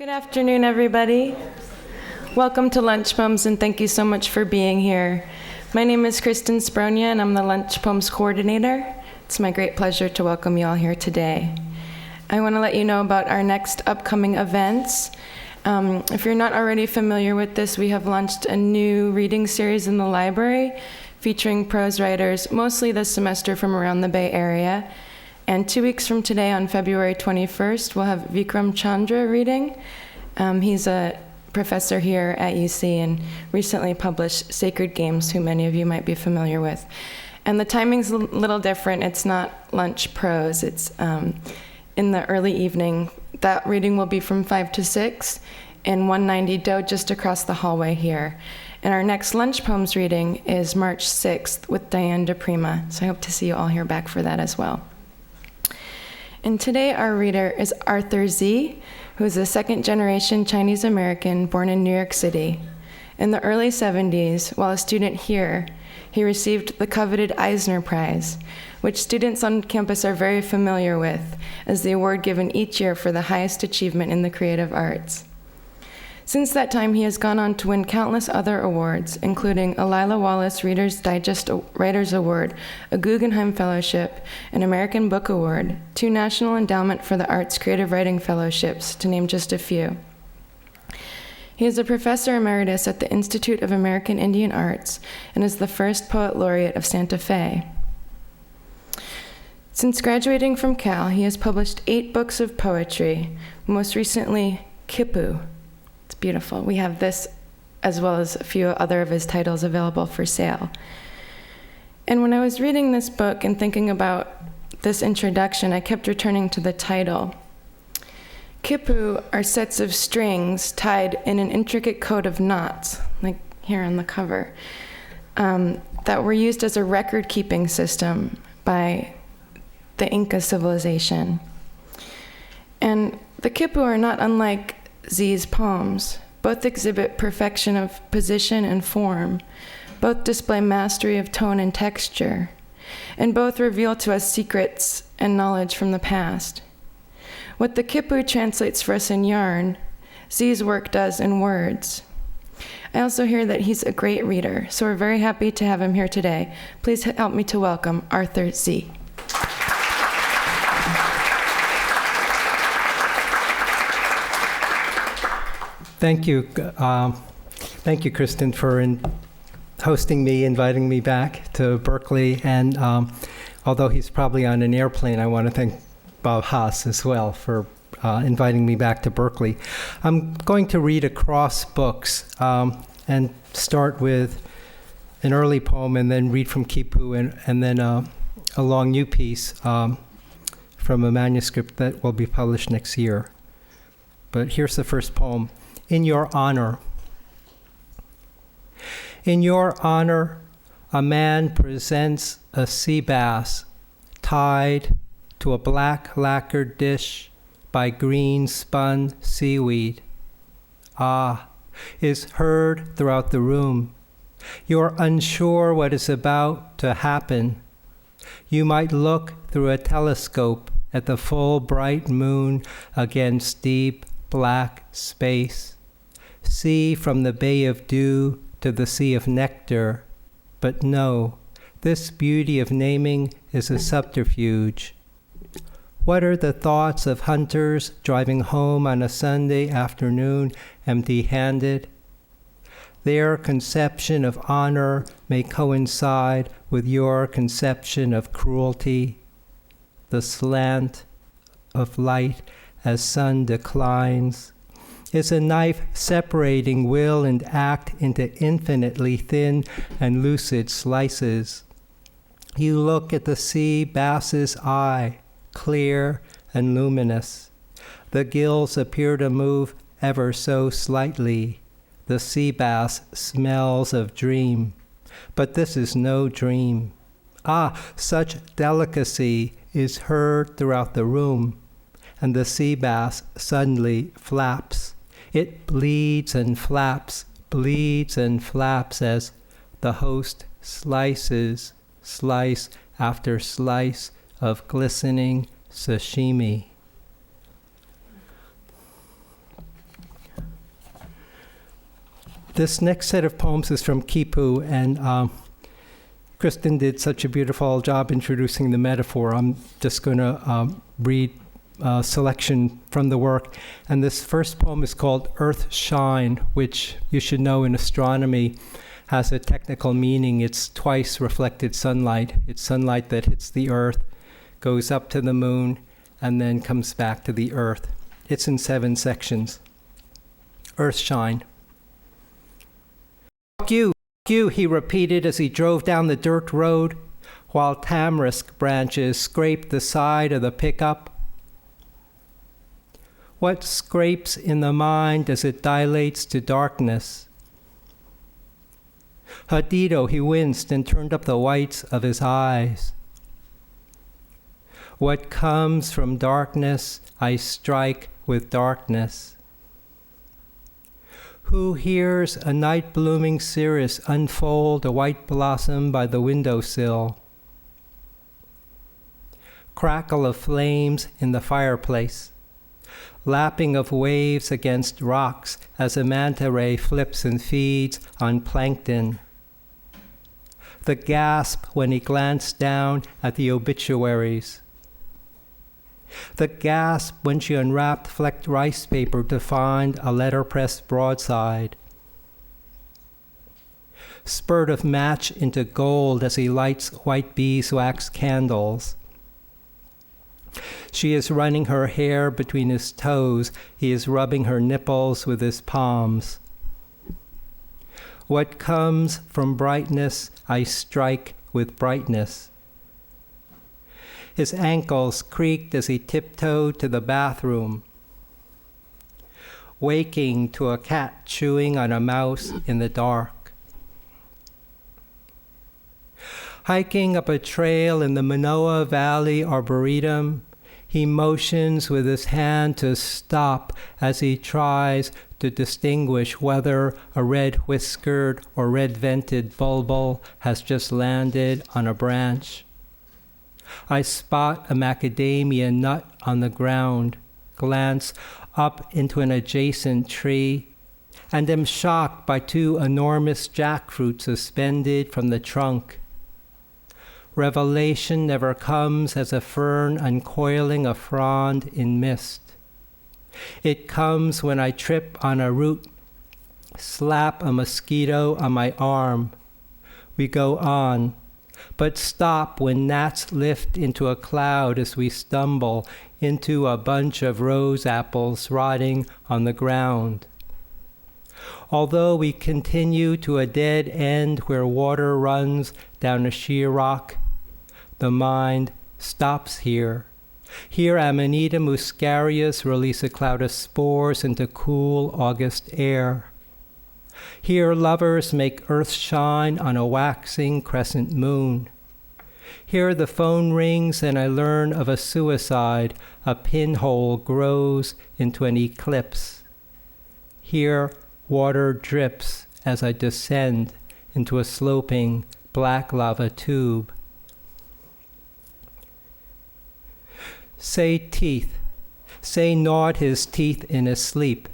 Good afternoon, everybody. Welcome to Lunch Poems, and thank you so much for being here. My name is Kristen Spronia, and I'm the Lunch Poems coordinator. It's my great pleasure to welcome you all here today. I want to let you know about our next upcoming events. If you're not already familiar with this, we have launched a new reading series in the library featuring prose writers, mostly this semester from around the Bay Area. And 2 weeks from today, on February 21st, we'll have Vikram Chandra reading. He's a professor here at UC and recently published Sacred Games, who many of you might be familiar with. And the timing's a little different. It's not lunch prose. It's in the early evening. That reading will be from 5 to 6 in 190 Do, just across the hallway here. And our next lunch poems reading is March 6th with Diane DePrima. So I hope to see you all here back for that as well. And today our reader is Arthur Z., who is a second-generation Chinese American born in New York City. In the early 70s, while a student here, he received the coveted Eisner Prize, which students on campus are very familiar with as the award given each year for the highest achievement in the creative arts. Since that time, he has gone on to win countless other awards, including a Lila Wallace Reader's Digest Writers Award, a Guggenheim Fellowship, an American Book Award, 2 National Endowment for the Arts Creative Writing Fellowships, to name just a few. He is a professor emeritus at the Institute of American Indian Arts and is the first poet laureate of Santa Fe. Since graduating from Cal, he has published 8 books of poetry, most recently Kipu. It's beautiful. We have this as well as a few other of his titles available for sale. And when I was reading this book and thinking about this introduction, I kept returning to the title. Kipu are sets of strings tied in an intricate coat of knots, like here on the cover, that were used as a record-keeping system by the Inca civilization. And the Kipu are not unlike Z's poems. Both exhibit perfection of position and form. Both display mastery of tone and texture. And both reveal to us secrets and knowledge from the past. What the Kipu translates for us in yarn, Z's work does in words. I also hear that he's a great reader, so we're very happy to have him here today. Please help me to welcome Arthur Z. Thank you. Thank you, Kristen, for hosting me, inviting me back to Berkeley. And although he's probably on an airplane, I want to thank Bob Haas as well for inviting me back to Berkeley. I'm going to read across books and start with an early poem and then read from Kipu and then a long new piece from a manuscript that will be published next year. But here's the first poem. In your honor. In your honor, a man presents a sea bass tied to a black lacquered dish by green spun seaweed. Ah, is heard throughout the room. You're unsure what is about to happen. You might look through a telescope at the full bright moon against deep black space. See from the Bay of Dew to the Sea of Nectar. But no, this beauty of naming is a subterfuge. What are the thoughts of hunters driving home on a Sunday afternoon empty-handed? Their conception of honor may coincide with your conception of cruelty. The slant of light as sun declines is a knife separating will and act into infinitely thin and lucid slices. You look at the sea bass's eye, clear and luminous. The gills appear to move ever so slightly. The sea bass smells of dream, but this is no dream. Ah, such delicacy is heard throughout the room, and the sea bass suddenly flaps. It bleeds and flaps as the host slices slice after slice of glistening sashimi. This next set of poems is from Kipu, and Kristen did such a beautiful job introducing the metaphor. I'm just going to read a selection from the work. And this first poem is called Earth Shine, which you should know in astronomy has a technical meaning. It's twice reflected sunlight. It's sunlight that hits the earth, goes up to the moon, and then comes back to the earth. It's in 7 sections. Earth Shine. Fuck you, he repeated as he drove down the dirt road, while tamarisk branches scraped the side of the pickup. What scrapes in the mind as it dilates to darkness? Hadito, he winced and turned up the whites of his eyes. What comes from darkness, I strike with darkness. Who hears a night-blooming cirrus unfold a white blossom by the windowsill? Crackle of flames in the fireplace. Lapping of waves against rocks as a manta ray flips and feeds on plankton. The gasp when he glanced down at the obituaries. The gasp when she unwrapped flecked rice paper to find a letterpress broadside. Spurt of match into gold as he lights white beeswax candles. She is running her hair between his toes. He is rubbing her nipples with his palms. What comes from brightness, I strike with brightness. His ankles creaked as he tiptoed to the bathroom, waking to a cat chewing on a mouse in the dark. Hiking up a trail in the Manoa Valley Arboretum, he motions with his hand to stop as he tries to distinguish whether a red-whiskered or red-vented bulbul has just landed on a branch. I spot a macadamia nut on the ground, glance up into an adjacent tree, and am shocked by 2 enormous jackfruits suspended from the trunk. Revelation never comes as a fern uncoiling a frond in mist. It comes when I trip on a root, slap a mosquito on my arm. We go on, but stop when gnats lift into a cloud as we stumble into a bunch of rose apples rotting on the ground. Although we continue to a dead end where water runs down a sheer rock, the mind stops here. Here Amanita muscarius release a cloud of spores into cool August air. Here lovers make earth shine on a waxing crescent moon. Here the phone rings and I learn of a suicide. A pinhole grows into an eclipse. Here water drips as I descend into a sloping black lava tube. Say teeth. Say gnawed his teeth in his sleep.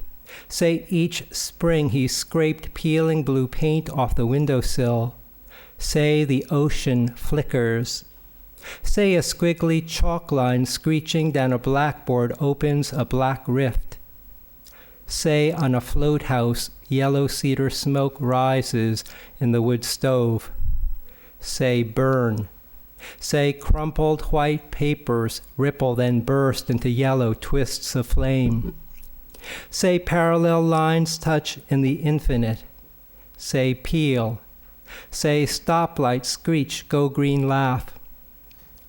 Say each spring he scraped peeling blue paint off the windowsill. Say the ocean flickers. Say a squiggly chalk line screeching down a blackboard opens a black rift. Say on a float house yellow cedar smoke rises in the wood stove. Say burn. Say crumpled white papers ripple then burst into yellow twists of flame. Say parallel lines touch in the infinite. Say peel. Say stoplight screech go green laugh.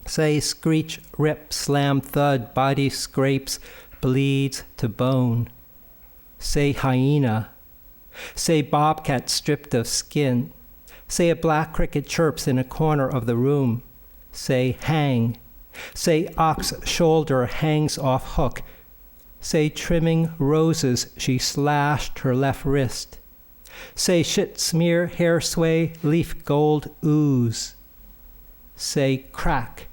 Say screech rip slam thud body scrapes bleeds to bone. Say hyena. Say bobcat stripped of skin. Say a black cricket chirps in a corner of the room. Say hang. Say ox shoulder hangs off hook. Say trimming roses she slashed her left wrist. Say shit smear hair sway leaf gold ooze. Say crack.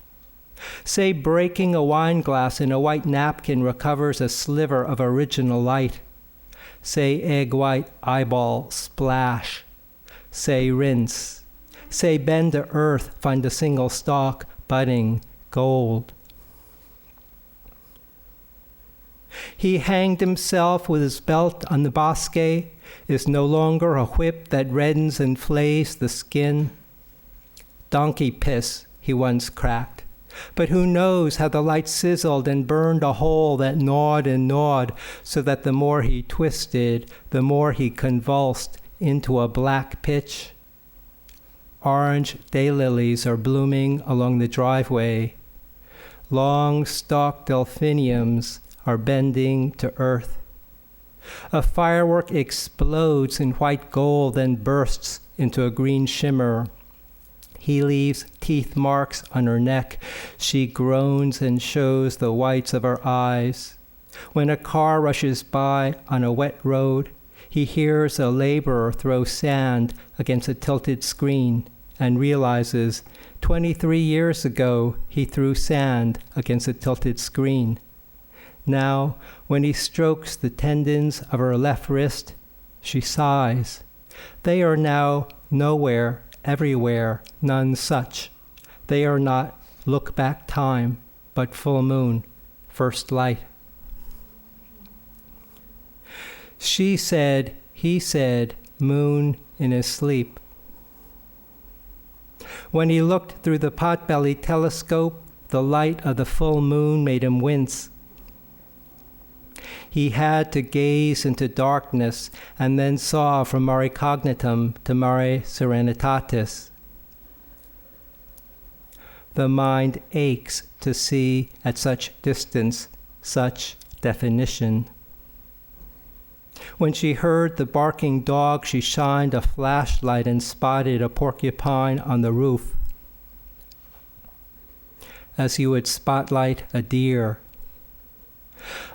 Say breaking a wine glass in a white napkin recovers a sliver of original light. Say egg white eyeball splash. Say rinse. Say bend to earth, find a single stalk, budding, gold. He hanged himself with his belt on the bosque, is no longer a whip that reddens and flays the skin. Donkey piss, he once cracked. But who knows how the light sizzled and burned a hole that gnawed and gnawed, so that the more he twisted, the more he convulsed into a black pitch. Orange daylilies are blooming along the driveway. Long-stalked delphiniums are bending to earth. A firework explodes in white gold, then bursts into a green shimmer. He leaves teeth marks on her neck. She groans and shows the whites of her eyes. When a car rushes by on a wet road, he hears a laborer throw sand against a tilted screen and realizes 23 years ago he threw sand against a tilted screen. Now, when he strokes the tendons of her left wrist, she sighs. They are now nowhere, everywhere, none such. They are not look-back time, but full moon, first light. She said, he said, moon in his sleep. When he looked through the pot-bellied telescope, the light of the full moon made him wince. He had to gaze into darkness and then saw from mare cognitum to mare serenitatis. The mind aches to see at such distance, such definition. When she heard the barking dog, she shined a flashlight and spotted a porcupine on the roof. As you would spotlight a deer.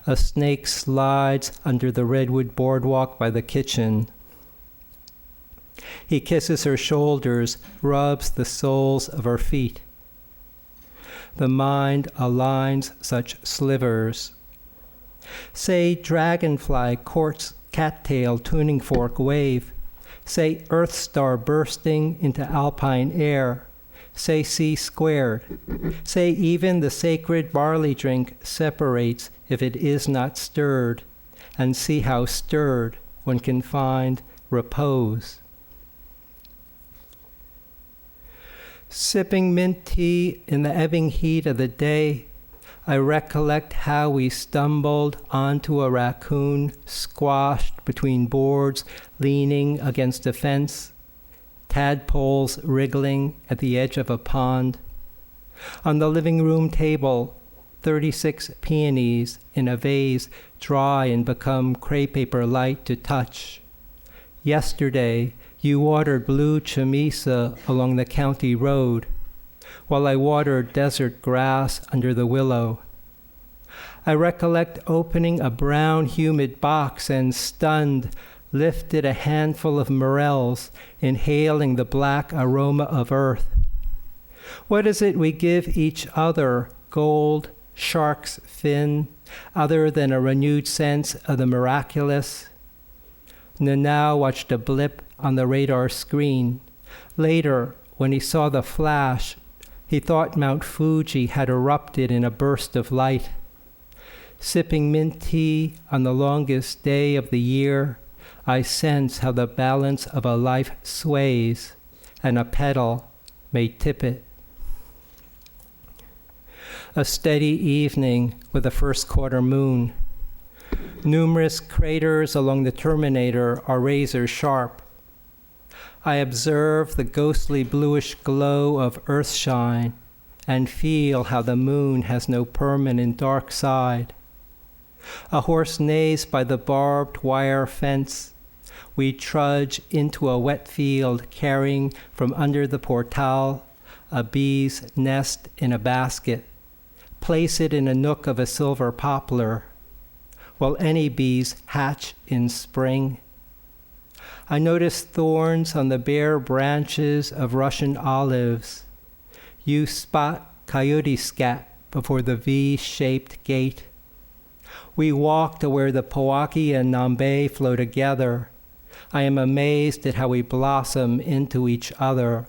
A snake slides under the redwood boardwalk by the kitchen. He kisses her shoulders, rubs the soles of her feet. The mind aligns such slivers. Say dragonfly courts cattail tuning fork wave. Say earth star bursting into alpine air. Say C squared. Say even the sacred barley drink separates if it is not stirred, and see how stirred one can find repose. Sipping mint tea in the ebbing heat of the day, I recollect how we stumbled onto a raccoon squashed between boards leaning against a fence, tadpoles wriggling at the edge of a pond. On the living room table, 36 peonies in a vase, dry and become crepe paper light to touch. Yesterday, you watered blue chamisa along the county road, while I watered desert grass under the willow. I recollect opening a brown, humid box and, stunned, lifted a handful of morels, inhaling the black aroma of earth. What is it we give each other, gold, shark's fin, other than a renewed sense of the miraculous? Nanao watched a blip on the radar screen. Later, when he saw the flash, he thought Mount Fuji had erupted in a burst of light. Sipping mint tea on the longest day of the year, I sense how the balance of a life sways, and a pedal may tip it. A steady evening with a first quarter moon. Numerous craters along the terminator are razor sharp. I observe the ghostly bluish glow of earthshine and feel how the moon has no permanent dark side. A horse neighs by the barbed wire fence. We trudge into a wet field carrying from under the portal a bee's nest in a basket. Place it in a nook of a silver poplar. Will any bees hatch in spring? I notice thorns on the bare branches of Russian olives. You spot coyote scat before the V-shaped gate. We walk to where the Powaki and Nambe flow together. I am amazed at how we blossom into each other.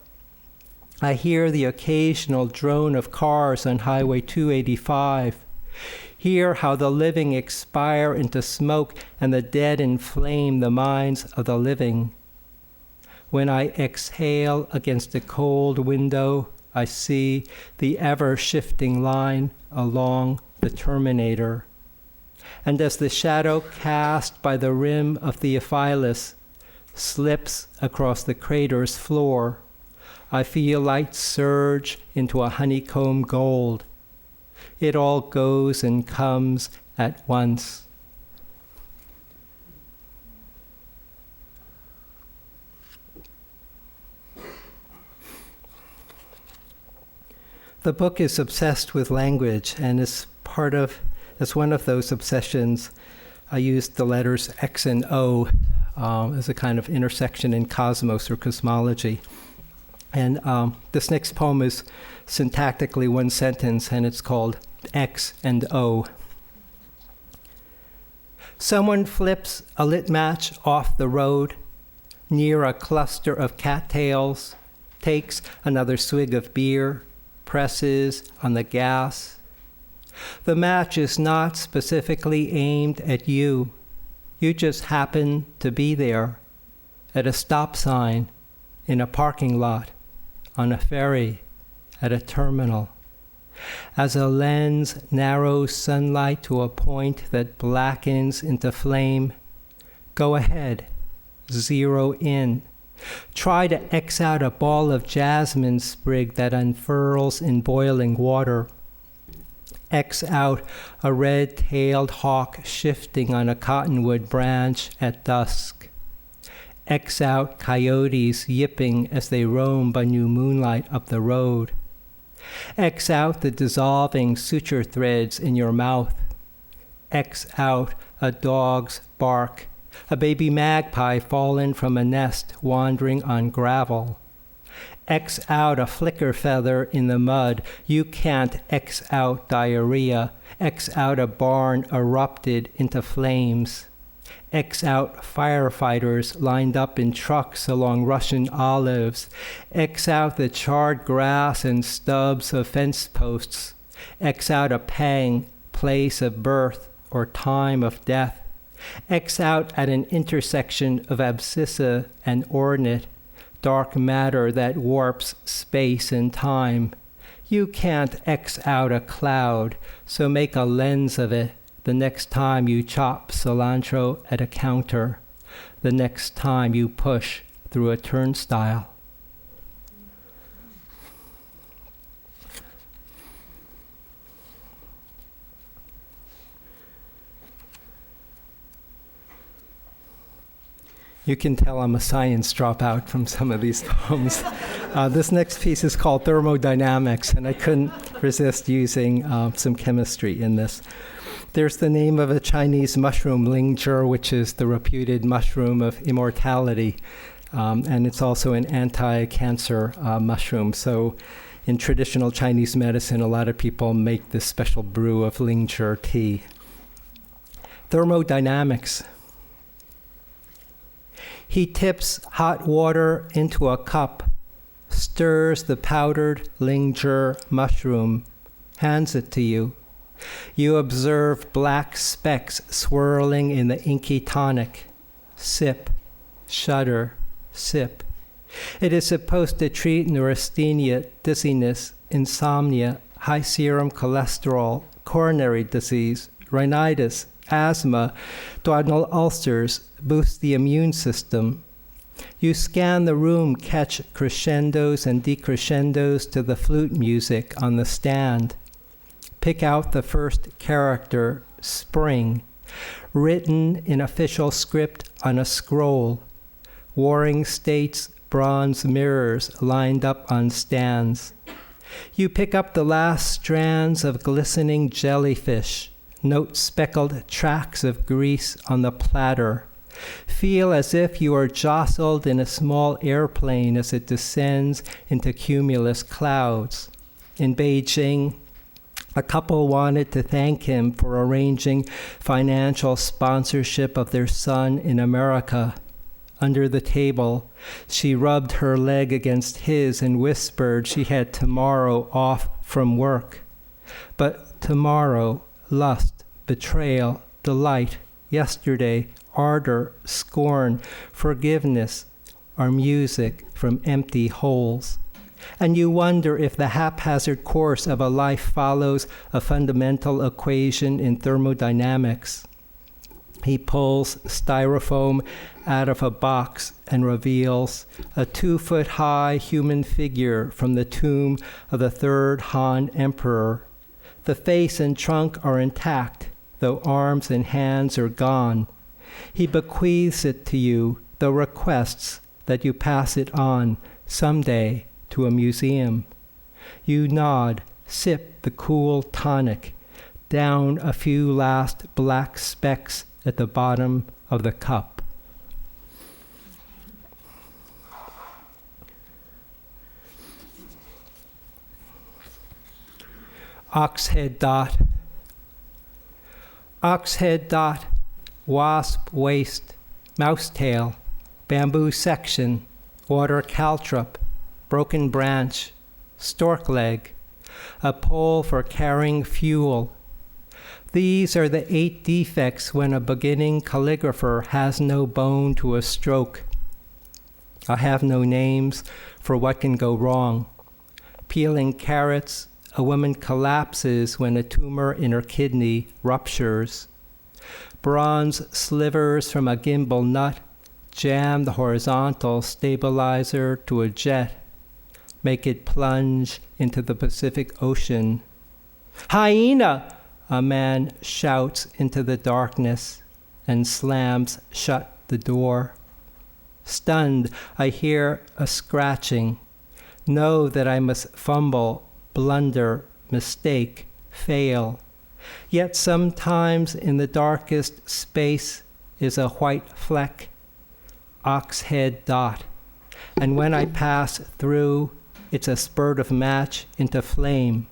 I hear the occasional drone of cars on Highway 285. Hear how the living expire into smoke and the dead inflame the minds of the living. When I exhale against a cold window, I see the ever-shifting line along the Terminator. And as the shadow cast by the rim of Theophilus slips across the crater's floor, I feel light surge into a honeycomb gold. It all goes and comes at once. The book is obsessed with language, and as one of those obsessions, I used the letters X and O as a kind of intersection in cosmos or cosmology. And this next poem is syntactically one sentence, and it's called X and O. Someone flips a lit match off the road near a cluster of cattails, takes another swig of beer, presses on the gas. The match is not specifically aimed at you. You just happen to be there, at a stop sign, in a parking lot, on a ferry, at a terminal. As a lens narrows sunlight to a point that blackens into flame, go ahead, zero in. Try to X out a ball of jasmine sprig that unfurls in boiling water. X out a red-tailed hawk shifting on a cottonwood branch at dusk. X out coyotes yipping as they roam by new moonlight up the road. X out the dissolving suture threads in your mouth. X out a dog's bark, a baby magpie fallen from a nest wandering on gravel. X out a flicker feather in the mud. You can't X out diarrhea. X out a barn erupted into flames. X out firefighters lined up in trucks along Russian olives. X out the charred grass and stubs of fence posts. X out a pang, place of birth or time of death. X out at an intersection of abscissa and ornate, dark matter that warps space and time. You can't X out a cloud, so make a lens of it the next time you chop cilantro at a counter, the next time you push through a turnstile. You can tell I'm a science dropout from some of these poems. This next piece is called Thermodynamics, and I couldn't resist using some chemistry in this. There's the name of a Chinese mushroom, lingzhi, which is the reputed mushroom of immortality, and it's also an anti-cancer mushroom. So in traditional Chinese medicine, a lot of people make this special brew of lingzhi tea. Thermodynamics. He tips hot water into a cup, stirs the powdered lingzhi mushroom, hands it to you. You observe black specks swirling in the inky tonic. Sip, shudder, sip. It is supposed to treat neurasthenia, dizziness, insomnia, high serum cholesterol, coronary disease, rhinitis, asthma, duodenal ulcers, boost the immune system. You scan the room, catch crescendos and decrescendos to the flute music on the stand. Pick out the first character, spring, written in official script on a scroll. Warring states, bronze mirrors lined up on stands. You pick up the last strands of glistening jellyfish, note speckled tracks of grease on the platter. Feel as if you are jostled in a small airplane as it descends into cumulus clouds. In Beijing, A couple wanted to thank him for arranging financial sponsorship of their son in America. Under the table, she rubbed her leg against his and whispered she had tomorrow off from work. But tomorrow, lust, betrayal, delight, yesterday, ardor, scorn, forgiveness, are music from empty holes. And you wonder if the haphazard course of a life follows a fundamental equation in thermodynamics. He pulls styrofoam out of a box and reveals a 2-foot-high human figure from the tomb of the third Han Emperor. The face and trunk are intact, though arms and hands are gone. He bequeaths it to you, though requests that you pass it on someday to a museum. You nod, sip the cool tonic, down a few last black specks at the bottom of the cup. Oxhead dot. Oxhead dot, wasp waist, mousetail, bamboo section, water caltrop, broken branch, stork leg, a pole for carrying fuel. These are the 8 defects when a beginning calligrapher has no bone to a stroke. I have no names for what can go wrong. Peeling carrots, a woman collapses when a tumor in her kidney ruptures. Bronze slivers from a gimbal nut jam the horizontal stabilizer to a jet, make it plunge into the Pacific Ocean. Hyena! A man shouts into the darkness and slams shut the door. Stunned, I hear a scratching. Know that I must fumble, blunder, mistake, fail. Yet sometimes in the darkest space is a white fleck, oxhead dot. And when I pass through, it's a spurt of match into flame,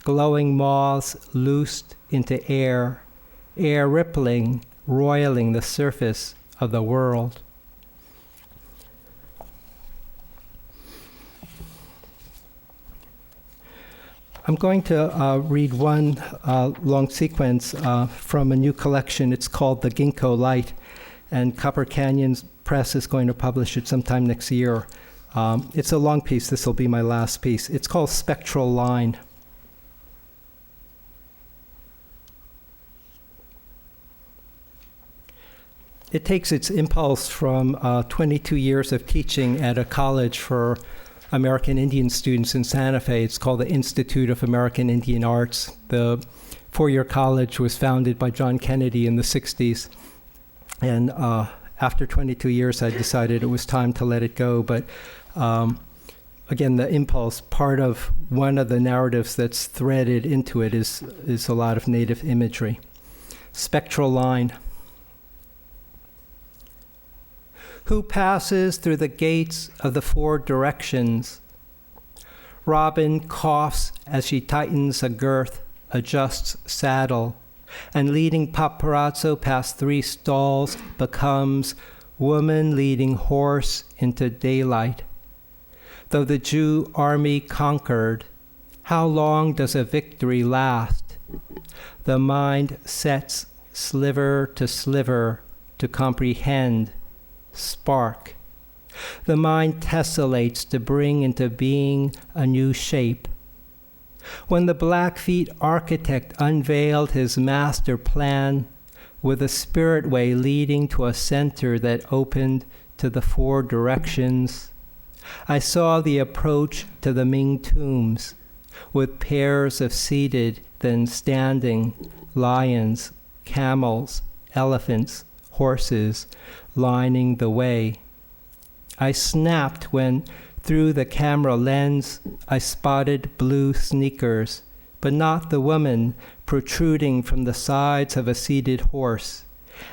glowing moths loosed into air, air rippling, roiling the surface of the world. I'm going to read one long sequence from a new collection. It's called The Ginkgo Light, and Copper Canyon Press is going to publish it sometime next year. It's a long piece. This will be my last piece. It's called Spectral Line. It takes its impulse from 22 years of teaching at a college for American Indian students in Santa Fe. It's called the Institute of American Indian Arts. The four-year college was founded by John Kennedy in the 60s. And after 22 years, I decided it was time to let it go. But again, the impulse, part of one of the narratives that's threaded into it is a lot of native imagery. Spectral line. Who passes through the gates of the 4 directions? Robin coughs as she tightens a girth, adjusts saddle, and leading paparazzo past 3 stalls becomes woman leading horse into daylight. Though the Jew army conquered, how long does a victory last? The mind sets sliver to comprehend, spark. The mind tessellates to bring into being a new shape. When the Blackfeet architect unveiled his master plan with a spirit way leading to a center that opened to the 4 directions, I saw the approach to the Ming tombs with pairs of seated, then standing, lions, camels, elephants, horses, lining the way. I snapped when, through the camera lens, I spotted blue sneakers, but not the woman protruding from the sides of a seated horse,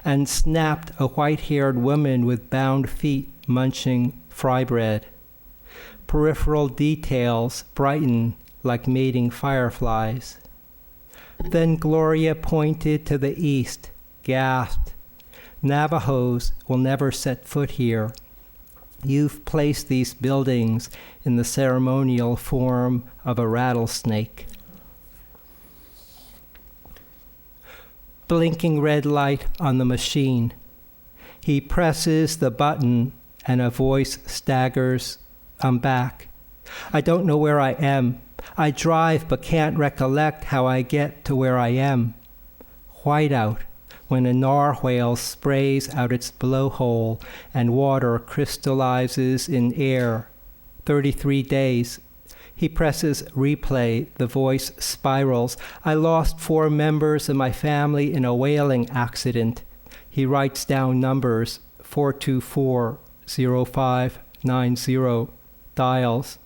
and snapped a white-haired woman with bound feet munching fry bread. Peripheral details brighten like mating fireflies. Then Gloria pointed to the east, gasped, "Navajos will never set foot here. You've placed these buildings in the ceremonial form of a rattlesnake." Blinking red light on the machine. He presses the button and a voice staggers. "I'm back. I don't know where I am. I drive but can't recollect how I get to where I am." Whiteout, when a narwhal sprays out its blowhole and water crystallizes in air. 33 days. He presses replay, the voice spirals. "I lost 4 members of my family in a whaling accident." He writes down numbers, 424-0590, dials.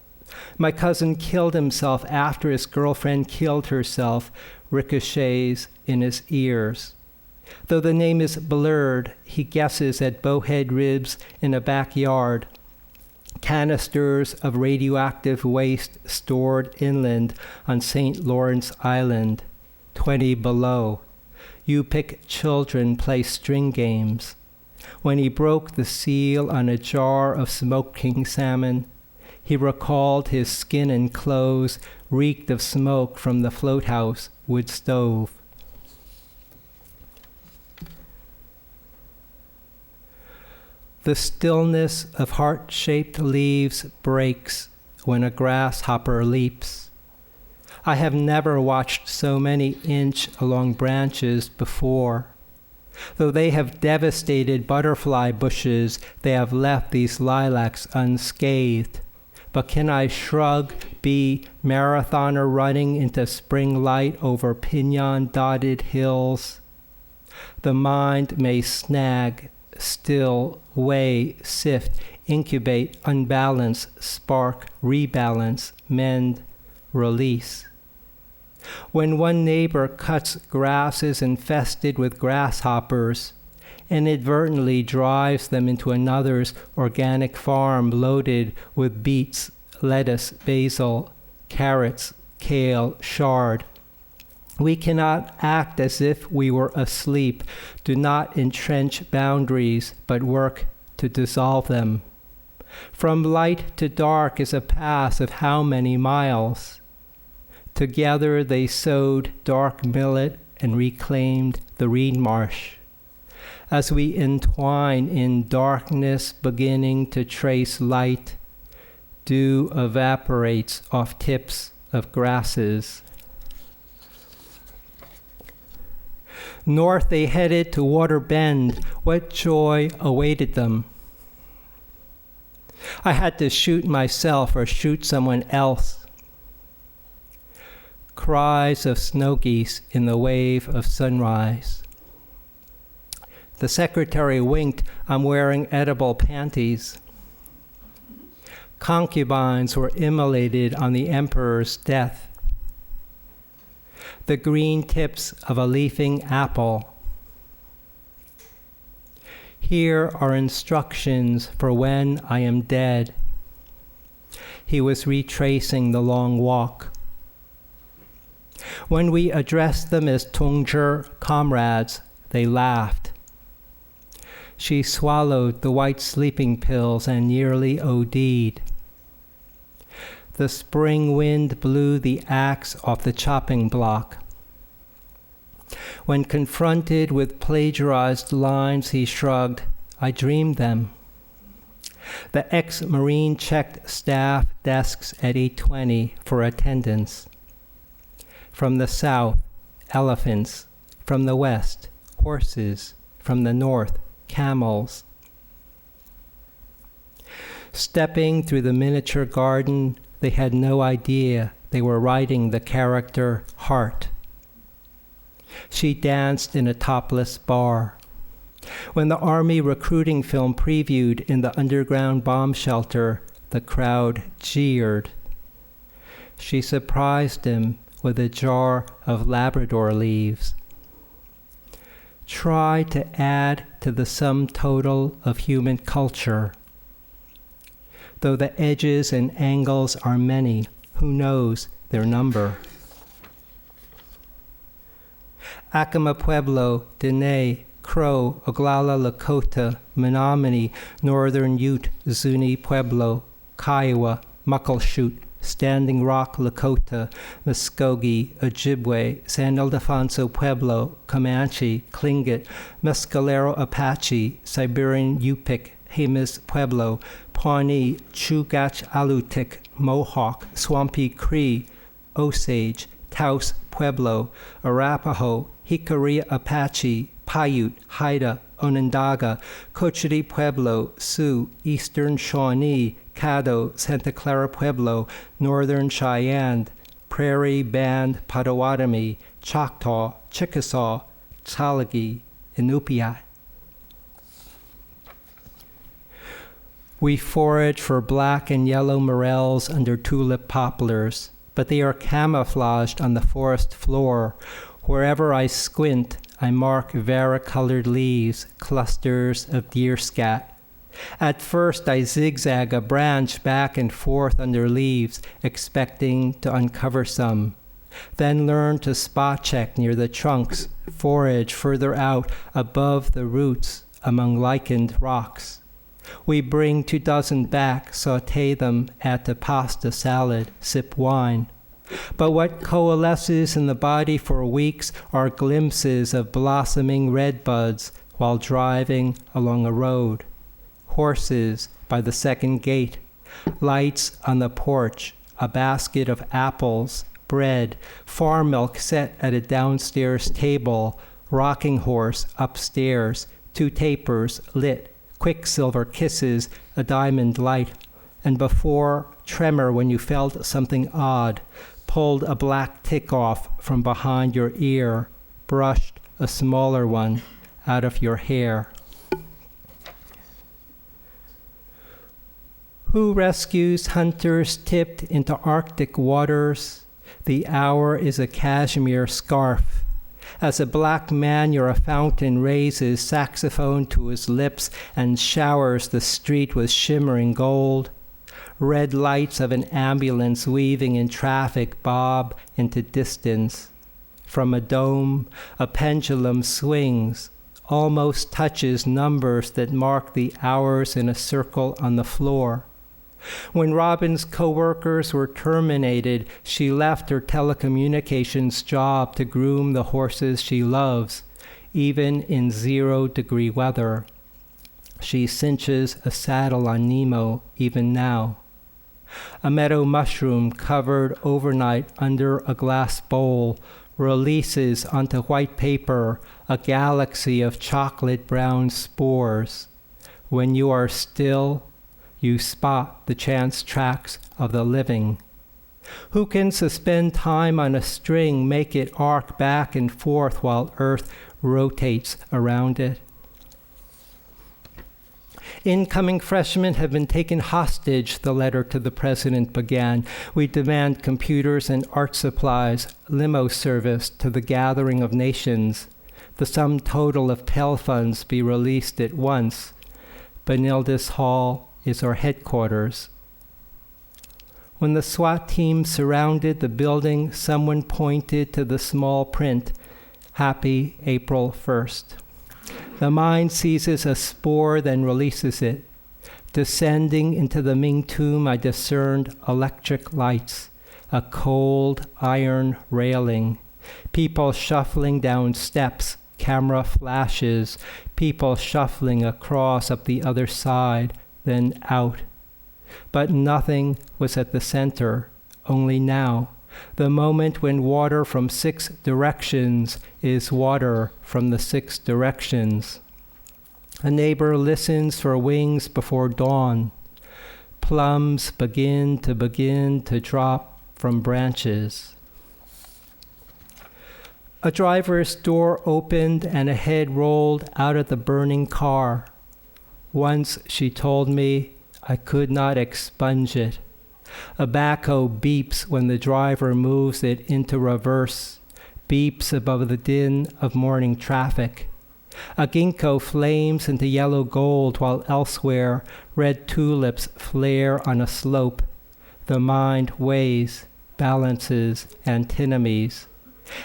"My cousin killed himself after his girlfriend killed herself," ricochets in his ears. Though the name is blurred, he guesses at bowhead ribs in a backyard. Canisters of radioactive waste stored inland on St. Lawrence Island, 20 below. Yupik children play string games. When he broke the seal on a jar of smoking salmon, he recalled his skin and clothes reeked of smoke from the floathouse wood stove. The stillness of heart-shaped leaves breaks when a grasshopper leaps. I have never watched so many inch along branches before. Though they have devastated butterfly bushes, they have left these lilacs unscathed. But can I shrug, be marathoner running into spring light over pinon-dotted hills? The mind may snag, still, weigh, sift, incubate, unbalance, spark, rebalance, mend, release. When one neighbor cuts grasses infested with grasshoppers, inadvertently drives them into another's organic farm loaded with beets, lettuce, basil, carrots, kale, chard. We cannot act as if we were asleep, do not entrench boundaries, but work to dissolve them. From light to dark is a path of how many miles? Together they sowed dark millet and reclaimed the reed marsh. As we entwine in darkness beginning to trace light, dew evaporates off tips of grasses. North they headed to Water Bend. What joy awaited them. I had to shoot myself or shoot someone else. Cries of snow geese in the wave of sunrise. The secretary winked. I'm wearing edible panties. Concubines were immolated on the emperor's death. The green tips of a leafing apple. Here are instructions for when I am dead. He was retracing the long walk. When we addressed them as Tungjer comrades, they laughed. She swallowed the white sleeping pills and nearly OD'd. The spring wind blew the axe off the chopping block. When confronted with plagiarized lines, he shrugged, I dreamed them. The ex-Marine checked staff desks at 8:20 for attendance. From the south, elephants. From the west, horses. From the north, camels. Stepping through the miniature garden, they had no idea they were writing the character Heart. She danced in a topless bar. When the Army recruiting film previewed in the underground bomb shelter, the crowd jeered. She surprised him with a jar of Labrador leaves. Try to add to the sum total of human culture. Though the edges and angles are many, who knows their number? Acoma Pueblo, Dene, Crow, Oglala Lakota, Menominee, Northern Ute, Zuni Pueblo, Kiowa, Muckleshoot, Standing Rock Lakota, Muskogee, Ojibwe, San Ildefonso Pueblo, Comanche, Tlingit, Mescalero Apache, Siberian Yupik, Jemez Pueblo, Pawnee, Chugach Alutiiq, Mohawk, Swampy Cree, Osage, Taos Pueblo, Arapaho, Jicarilla Apache, Paiute, Haida, Onondaga, Cochiti Pueblo, Sioux, Eastern Shawnee, Caddo, Santa Clara Pueblo, Northern Cheyenne, Prairie Band Potawatomi, Choctaw, Chickasaw, Tsalagi, Inupiat. We forage for black and yellow morels under tulip poplars, but they are camouflaged on the forest floor. Wherever I squint, I mark varicolored leaves, clusters of deerscat. At first, I zigzag a branch back and forth under leaves, expecting to uncover some. Then learn to spot check near the trunks, forage further out above the roots among lichened rocks. We bring 24 back, sauté them, add to pasta salad, sip wine. But what coalesces in the body for weeks are glimpses of blossoming redbuds while driving along a road. Horses by the second gate, lights on the porch, a basket of apples, bread, farm milk set at a downstairs table, rocking horse upstairs, 2 tapers lit, quicksilver kisses, a diamond light, and before, tremor when you felt something odd, pulled a black tick off from behind your ear, brushed a smaller one out of your hair. Who rescues hunters tipped into Arctic waters? The hour is a cashmere scarf. As a black man near a fountain raises saxophone to his lips and showers the street with shimmering gold, red lights of an ambulance weaving in traffic bob into distance. From a dome, a pendulum swings, almost touches numbers that mark the hours in a circle on the floor. When Robin's co-workers were terminated, she left her telecommunications job to groom the horses she loves, even in 0-degree weather. She cinches a saddle on Nemo even now. A meadow mushroom covered overnight under a glass bowl releases onto white paper a galaxy of chocolate brown spores. When you are still, you spot the chance tracks of the living. Who can suspend time on a string, make it arc back and forth while Earth rotates around it? Incoming freshmen have been taken hostage, the letter to the president began. We demand computers and art supplies, limo service to the gathering of nations. The sum total of Pell funds be released at once. Benildus Hall is our headquarters. When the SWAT team surrounded the building, someone pointed to the small print, Happy April 1st. The mind seizes a spore, then releases it. Descending into the Ming tomb, I discerned electric lights, a cold iron railing, people shuffling down steps, camera flashes, people shuffling across up the other side, then out. But nothing was at the center, only now, the moment when water from 6 directions is water from the 6 directions. A neighbor listens for wings before dawn. Plums begin to drop from branches. A driver's door opened and a head rolled out of the burning car. Once she told me I could not expunge it. A backhoe beeps when the driver moves it into reverse, beeps above the din of morning traffic. A ginkgo flames into yellow gold while elsewhere red tulips flare on a slope. The mind weighs, balances antinomies.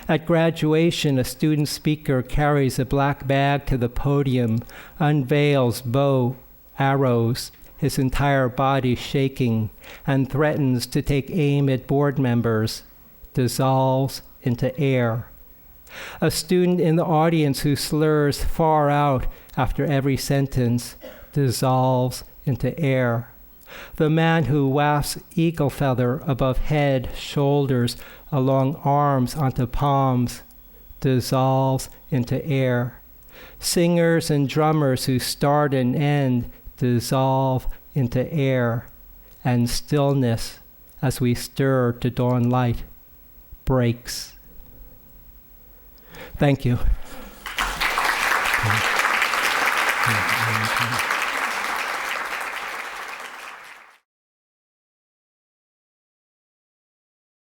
At graduation, a student speaker carries a black bag to the podium, unveils bow, arrows, his entire body shaking, and threatens to take aim at board members, dissolves into air. A student in the audience who slurs far out after every sentence dissolves into air. The man who wafts eagle feather above head, shoulders, along arms onto palms, dissolves into air. Singers and drummers who start and end dissolve into air. And stillness, as we stir to dawn light, breaks. Thank you.